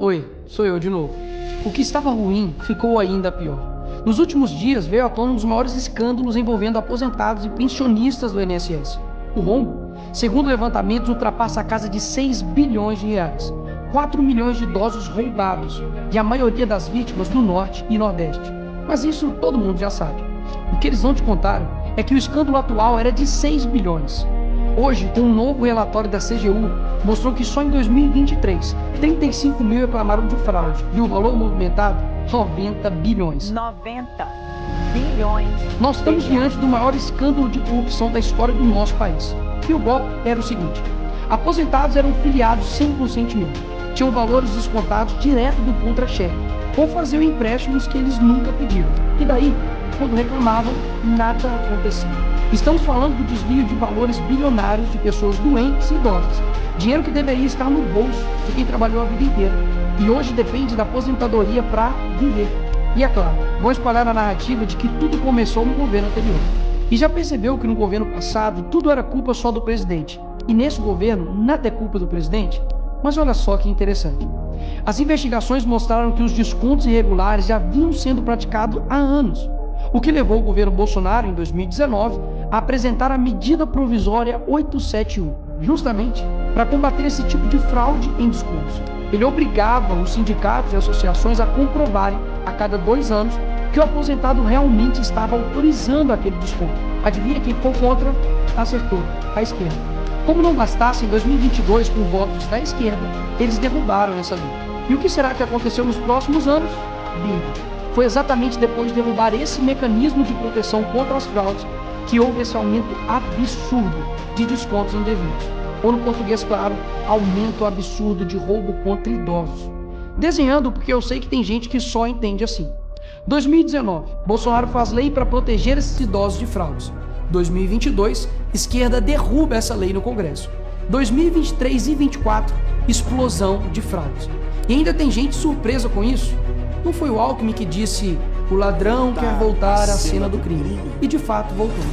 Oi, sou eu de novo. O que estava ruim ficou ainda pior. Nos últimos dias veio à tona um dos maiores escândalos envolvendo aposentados e pensionistas do INSS. O rombo, segundo levantamentos, ultrapassa a casa de 6 bilhões de reais. 4 milhões de idosos roubados, e a maioria das vítimas do Norte e Nordeste. Mas isso todo mundo já sabe. O que eles não te contaram é que o escândalo atual era de 6 bilhões. Hoje, um novo relatório da CGU mostrou que só em 2023, 35 mil reclamaram de fraude e o valor movimentado, 90 bilhões. 90 bilhões. Nós estamos diante do maior escândalo de corrupção da história do nosso país. E o golpe era o seguinte: aposentados eram filiados sem consentimento, tinham valores descontados direto do contra-cheque, ou faziam empréstimos que eles nunca pediram. E daí, quando reclamavam, nada acontecia. Estamos falando do desvio de valores bilionários de pessoas doentes e idosas. Dinheiro que deveria estar no bolso de quem trabalhou a vida inteira e hoje depende da aposentadoria para viver. E é claro, vão espalhar a narrativa de que tudo começou no governo anterior. E já percebeu que no governo passado tudo era culpa só do presidente. E nesse governo nada é culpa do presidente? Mas olha só que interessante. As investigações mostraram que os descontos irregulares já vinham sendo praticados há anos. O que levou o governo Bolsonaro, em 2019, a apresentar a medida provisória 871, justamente para combater esse tipo de fraude em descontos. Ele obrigava os sindicatos e associações a comprovarem, a cada 2 anos, que o aposentado realmente estava autorizando aquele desconto. Adivinha quem ficou contra? Acertou, a esquerda. Como não bastasse, em 2022, com votos da esquerda, eles derrubaram essa lei. E o que será que aconteceu nos próximos anos? Bingo. Foi exatamente depois de derrubar esse mecanismo de proteção contra as fraudes que houve esse aumento absurdo de descontos indevidos. Ou, no português claro, aumento absurdo de roubo contra idosos. Desenhando porque eu sei que tem gente que só entende assim. 2019, Bolsonaro faz lei para proteger esses idosos de fraudes. 2022, esquerda derruba essa lei no Congresso. 2023 e 2024, explosão de fraudes. E ainda tem gente surpresa com isso. Não foi o Alckmin que disse: o ladrão quer voltar à cena do crime. E de fato voltou.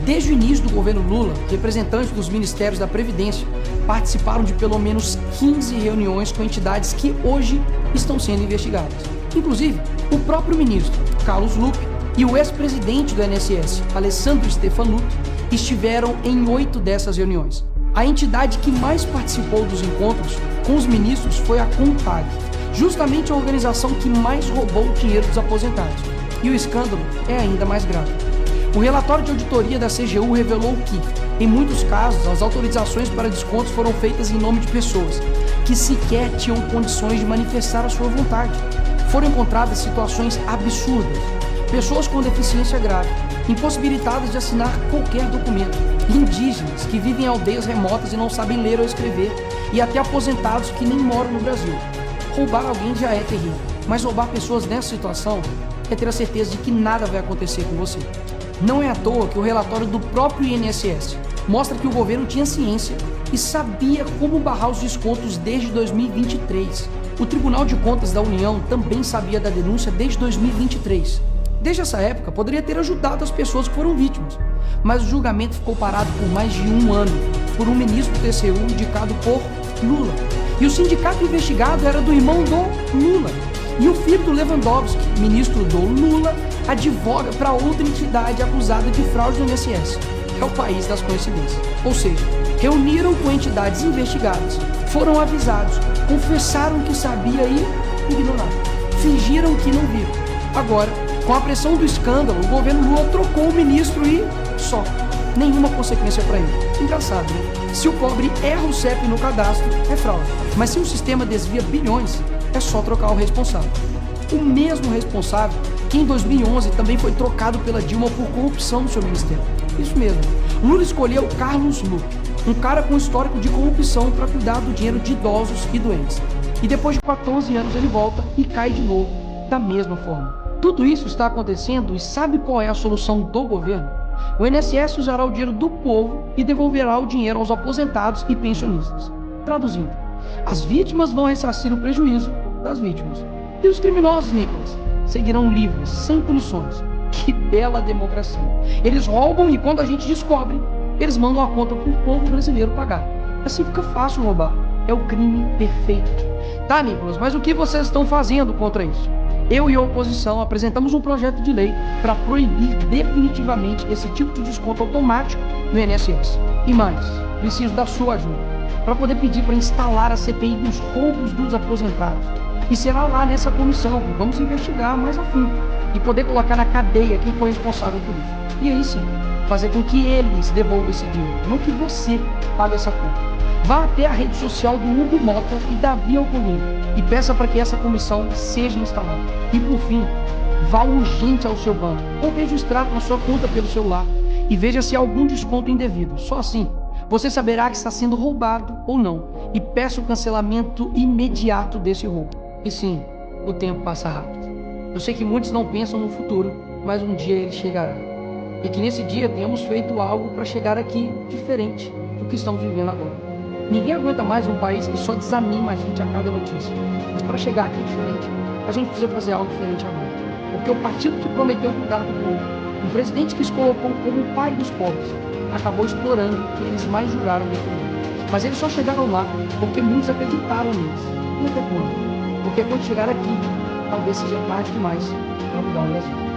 Desde o início do governo Lula, representantes dos ministérios da Previdência participaram de pelo menos 15 reuniões com entidades que hoje estão sendo investigadas. Inclusive, o próprio ministro, Carlos Lupe, e o ex-presidente do INSS, Alessandro Stefanuto, estiveram em 8 dessas reuniões. A entidade que mais participou dos encontros com os ministros foi a CONTAG, justamente a organização que mais roubou o dinheiro dos aposentados. E o escândalo é ainda mais grave. O relatório de auditoria da CGU revelou que, em muitos casos, as autorizações para descontos foram feitas em nome de pessoas que sequer tinham condições de manifestar a sua vontade. Foram encontradas situações absurdas. Pessoas com deficiência grave, impossibilitadas de assinar qualquer documento, indígenas que vivem em aldeias remotas e não sabem ler ou escrever, e até aposentados que nem moram no Brasil. Roubar alguém já é terrível, mas roubar pessoas nessa situação é ter a certeza de que nada vai acontecer com você. Não é à toa que o relatório do próprio INSS mostra que o governo tinha ciência e sabia como barrar os descontos desde 2023. O Tribunal de Contas da União também sabia da denúncia desde 2023. Desde essa época, poderia ter ajudado as pessoas que foram vítimas, mas o julgamento ficou parado por mais de 1 ano, por um ministro do TCU indicado por Lula. E o sindicato investigado era do irmão do Lula. E o filho do Lewandowski, ministro do Lula, advoga para outra entidade acusada de fraude no INSS. É o país das coincidências. Ou seja, reuniram com entidades investigadas, foram avisados, confessaram que sabia e ignoraram. Fingiram que não viram. Agora, com a pressão do escândalo, o governo Lula trocou o ministro e só. Nenhuma consequência para ele. Engraçado, né? Se o pobre erra o CEP no cadastro, é fraude. Mas se o sistema desvia bilhões, é só trocar o responsável. O mesmo responsável que em 2011 também foi trocado pela Dilma por corrupção no seu ministério. Isso mesmo. Lula escolheu Carlos Lupe, um cara com histórico de corrupção para cuidar do dinheiro de idosos e doentes. E depois de 14 anos ele volta e cai de novo, da mesma forma. Tudo isso está acontecendo e sabe qual é a solução do governo? O INSS usará o dinheiro do povo e devolverá o dinheiro aos aposentados e pensionistas. Traduzindo, as vítimas vão ressarcir o prejuízo das vítimas. E os criminosos, Nicolas, seguirão livres, sem punições. Que bela democracia. Eles roubam e quando a gente descobre, eles mandam a conta para o povo brasileiro pagar. Assim fica fácil roubar. é o crime perfeito. Tá, Nicolas, mas o que vocês estão fazendo contra isso? Eu e a oposição apresentamos um projeto de lei para proibir definitivamente esse tipo de desconto automático no INSS. E mais, preciso da sua ajuda para poder pedir para instalar a CPI dos roubos dos aposentados. E será lá nessa comissão que vamos investigar mais a fundo e poder colocar na cadeia quem foi responsável por isso. E aí sim, fazer com que eles devolvam esse dinheiro, não que você pague essa conta. Vá até a rede social do Hugo Mota e Davi Alcolumbre e peça para que essa comissão seja instalada. E por fim, vá urgente ao seu banco ou veja o extrato na sua conta pelo celular e veja se há algum desconto indevido. Só assim, você saberá que está sendo roubado ou não e peça o cancelamento imediato desse roubo. E sim, o tempo passa rápido. Eu sei que muitos não pensam no futuro, mas um dia ele chegará. E que nesse dia tenhamos feito algo para chegar aqui diferente do que estamos vivendo agora. Ninguém aguenta mais um país que só desanima a gente a cada notícia. Mas para chegar aqui diferente, a gente precisa fazer algo diferente agora. Porque o partido que prometeu cuidar do povo, o presidente que se colocou como o pai dos pobres, acabou explorando o que eles mais juraram defender. Mas eles só chegaram lá porque muitos acreditaram neles. E até quando? Porque quando chegar aqui, talvez seja tarde demais para mudar o Brasil.